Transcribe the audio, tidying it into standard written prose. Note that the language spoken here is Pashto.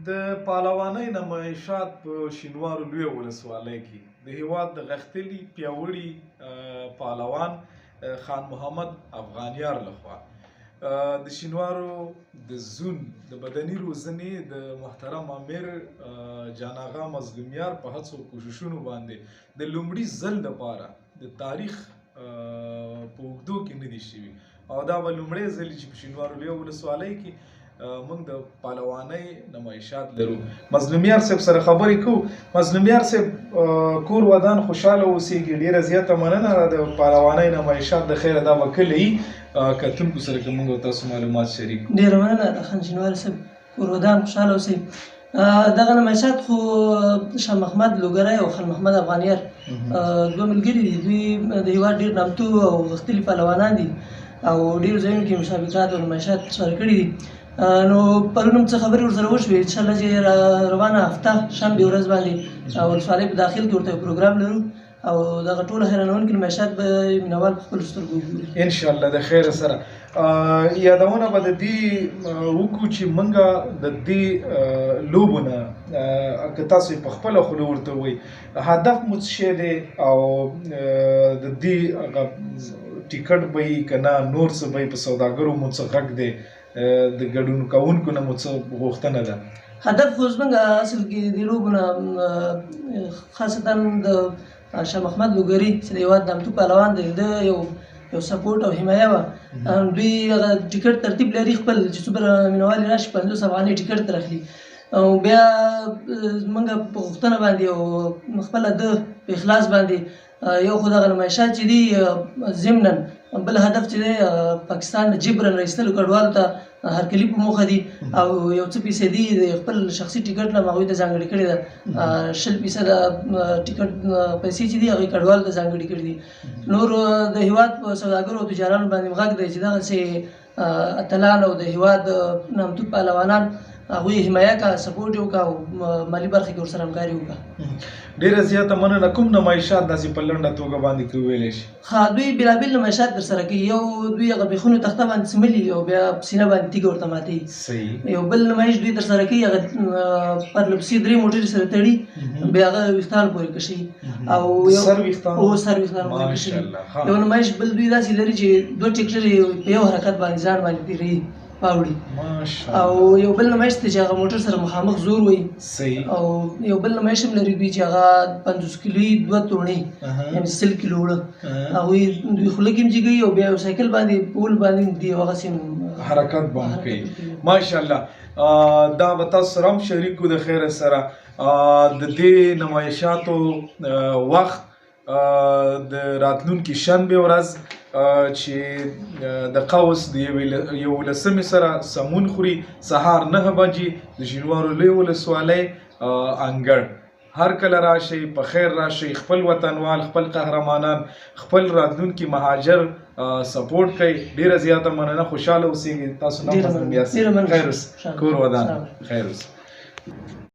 د پهلوانۍ نمایشات په شینوارو لویه ولسوالۍ کې د هېواد د غښتلي پیاوړي پهلوان خان محمد افغانیار لخوا د شینوارو د زون د بدني روزنې د محترم امیر جان آغا مظلومیار په هڅو او کوششونو باندې د لومړي ځل دپاره د تاریخ په اوږدو کې نه دي شوي او دا به لومړی ځل چې په شینوارو لویه ولسوالۍ کې موږ د پهلوانۍ نمایشات لرو. مظلومیار صاحب سره خبرې کوو. مظلومیار صاحب کور ودان خوشحاله اوسېږي، ډېره زیاته مننه ده د پهلوانۍ نمایشات د خیره دا به کله وي کتونکو سره که موږ او تاسو معلومات شریک کړو. ډېره مننه د خان شینواري صاحب، کور ودان خوشحاله اوسئ. دغه نمایشات خو شاه محمد لوګری او خان محمد افغانیار دوه ملګري دي. دوی د هېواد ډېر نامتو او غښتلي پهلوانان دي او ډېرو ځایونو کې مسابقات او نمایشات سره کړي دي. نو پرون هم څه خبرې ورسره وشوې. انشاءالله چې روانه هفته شنبې ورځ باندې ولسوالۍ په داخل کې ورته یو پروګرام لرو او دغه ټوله حیرانوونکي نمایشات به مینوال په خپلو سترګو وګوري انشاءالله د خیره سره. یادونه به د دې وکړو چې موږ د دې لوبو نه که تاسو په خپله خوله ورته ووایي هدف مو څه شی دی او د دې ټیکټ به یي که نه نور څه به یي، په سوداګرو مو څه غږ دی، د ګډون کوونکو نه مو څه غوښتنه ده؟ هدف خو زموږ اصل کې د لوبو نه خاصتا د شاه محمد لوګري چې د هېواد نامتو پهلوان دی د یو سپورټ او حمایه وه. دوی هغه ټیکټ ترتیب لري خپل چې څومره مینوال یې راشي 50 افغانۍ ټیکټ ترې اخلي او بیا موږ په غوښتنه باندې او خپله د په اخلاص باندې یو خو دغه نمایشات چې دي ضمنا بل هدف چې دی پاکستان د جبرن رایستلو کډوالو ته هرکلي په موخه دي او یو څه فیصدي د خپل شخصي ټیکټ نه هغوی ته ځانګړې کړې ده. 20% ټیکټ پیسې چې دي هغوی کډوالو ته ځانګړې کړي دي. نور د هېواد په سوداګرو او تجارانو باندې غږ دی چې دغسې اتلان او د هېواد نامتو پهلوانان هغوی حمایه کا سپورټ یې وکړه او مالي برخه کې ورسره همکاري وکړه. ډېره زیاته مننه. کوم نمایشات داسې په لنډه توګه باندې کې وویلی شي؟ دوی بېلابېل نمایشات درسره کوي. یو دوی هغه بېخونو تخته باندې څملي او بیا په سینه باندې تیږه ورته ماتوي. یو بل نمایش دوی درسره کوي هغه پرلپسې 3 موټرې سره تړي بیا هغه ویښتان پورې کشوي او سر ویښتان پورې کشوي. یو نمایش بل دوی داسې لري چې 2 ټیکټر په یو حرکت باندې ځان باندې تېروي پاوړي او یو بل نمایش دی چې هغه موټر سره مخامخ زور وایي او یو بل نمایش هم لري دوی چې هغه 50 کیلوي 2 توڼۍ یعنې 100 کیلو وړه هغوی دوی خوله کې هم جګوي او بیا یو سایکل باندې پول باندې دی هغسې هم حرکت باندې کوي. ماشاءالله دا به تاسو سره هم شریک کړو د خیره سره. د دې نمایشاتو وخت د راتلونکي شنبې ورځ چې د قوس د 11 سره سمون خوري سهار 9 بجې د شینوارو لویې ولسوالۍ انګړ. هر کله راشئ، په خیر راشئ، خپل وطنوال، خپل قهرمانان، خپل راتلونکي مهاجر سپورټ کوئ. ډېره زیاته مننه. خوشحاله اوسئ. تاسو نه خیر اوسئ. کور ودان خیر اوسئ.